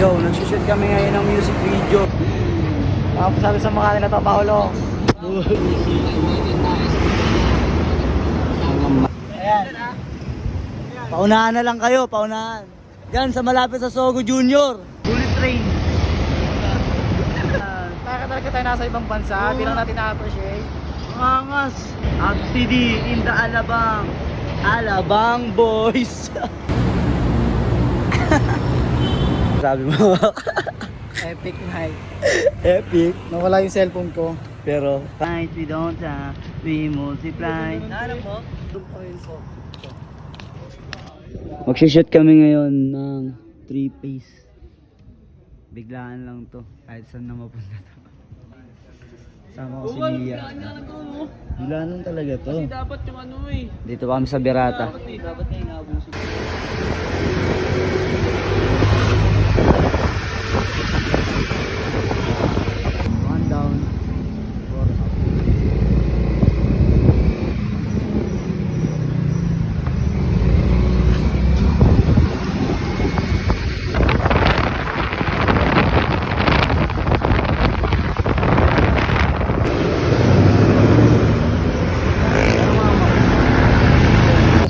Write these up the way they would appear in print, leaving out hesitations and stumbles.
Yo, nagsushoot kami ngayon ng music video. Tapos sabi sa mga nila to, Paolo. Ayan. Paunahan na lang kayo, paunahan. Yan sa malapit sa Sogo Junior. Bullet train. Talaga tayo nasa ibang bansa, di lang natin na-appreciate. Angas. Absidy in the Alabang. Alabang boys. Sabi mo. Epic night. Epic. Nawala yung cellphone ko. Pero night we don't have, we multiply. Nahanap mo? Magsishoot kami ngayon ng 3-piece. Biglaan lang to. Kahit saan na mapunta to. Sama ko si Lia. Biglaan talaga to. Kasi dapat yung ano eh. Dito pa kami sa Berata. Dapat na inaabuso. One down. Four up.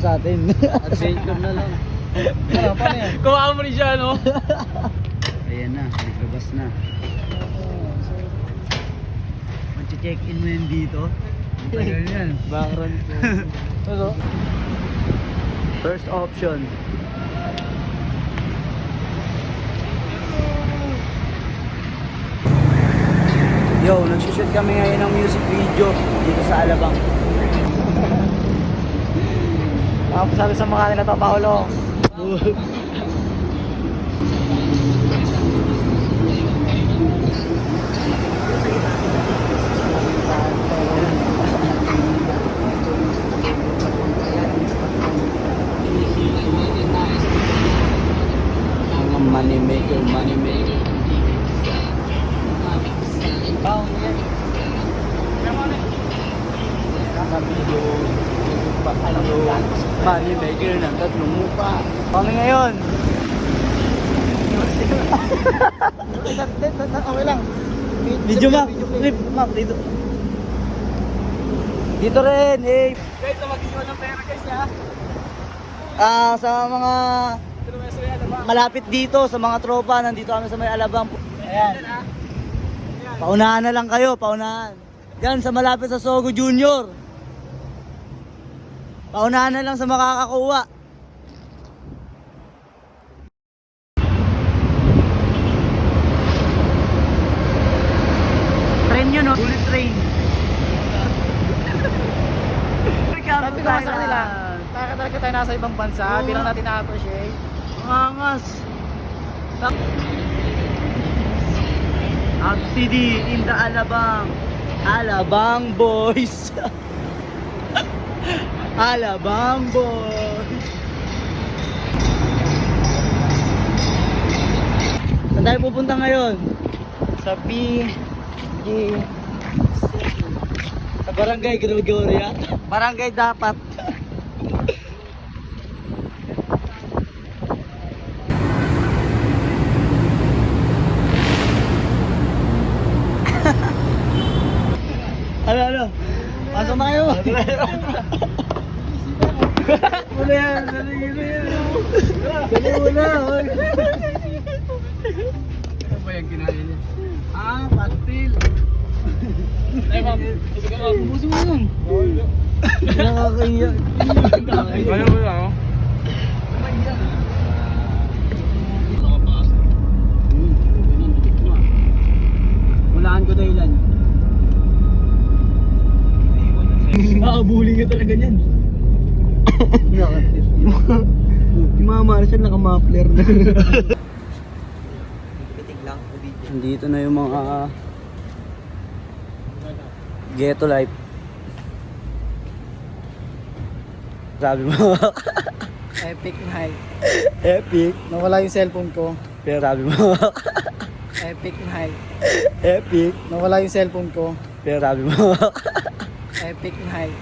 Sa atin. Adventure na lang. Paano yan? Kuha mo rin siya, no? Ayan na, naglabas na. Mag-check-in mo yun dito. Ang tagal yan. Background ko. Ano? First option. Yo, nagsushoot kami ngayon ng music video dito sa Alabang. Tapos sabi sa mga nila to, Paolo. Money maker, money maker. Money maker ng tatlong mukha. Kami ngayon. Okay lang. Video map. Clip map dito. Dito rin, eh. Guys, mag-iwan ng pera guys ha. Sa mga malapit dito, sa mga tropa, nandito kami sa may Alabang. Ayan. Paunahan na lang kayo, paunahan. Yan sa malapit sa Sogo Junior. Paunahan na lang sa makakakuha. Train yun, no? Bullet train. Sabi ko sa kanila, talaga tayo nasa ibang bansa, di lang natin na-appreciate. Angas. Absidy in the Alabang. Alabang boys. Alabang boys. Saan tayo pupunta ngayon? Sa PG sa Barangay Gregoria. Barangay dapat. Ano? Pasok na kayo. Wala yan. Dali mo na. Ano ba yung kinain niya? Patil. Ay, ma'am. Ubusin mo lang. Nakakaiyak. Ano ba yun? Walaan ko dahilan. Nakabuli ka talaga niyan. Yung mga Marshall naka-muffler na. Nandito na yung mga ghetto life. Sabi mo. Epic night. Epic. Nawala yung cellphone ko. Pero sabi mo. Epic night. Epic. Nawala yung cellphone ko. Pero sabi mo. Epic night.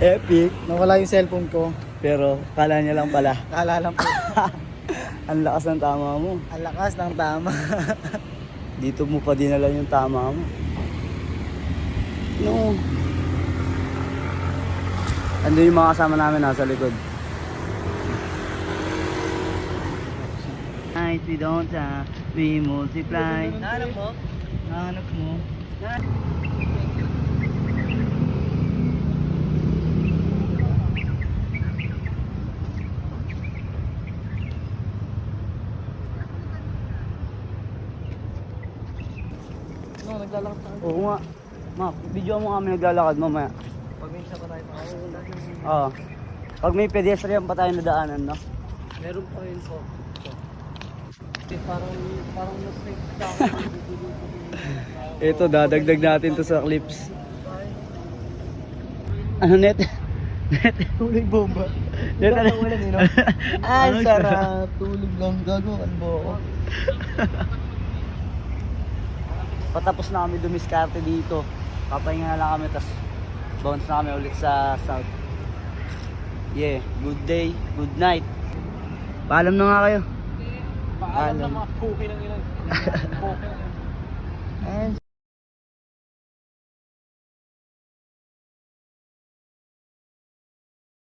Epic. Nawala yung cellphone ko. Pero kala niya lang pala. Kala lang po. Ang lakas ng tama mo. Ang lakas ng tama. Dito mo pa dinala yung tama mo. No. Ando yung mga kasama namin nasa likod. Night we don't we multiply. Nahanap mo? Nahanap mo. No, naglalakad tayo. Oo nga. Ma, video mo kami naglalakad mamaya. Pag may isa pa tayo makakawala. Oo. Pag may pedestrian pa tayo nadaanan, no? Meron pa rin po. Parang mas-safe sa Ito, dadagdag natin to sa clips. Ano net? Tulog bomba. Net ano? Wala din, no? Ay, sarap. Tulog lang. Gagawin mo ako. Patapos na kami dumiskarte dito. Papahinga na lang kami, tas bounce na kami ulit sa south. Yeah, good day, good night. Paalam na nga kayo. Paalam na mga puki ng ilan. Puki ng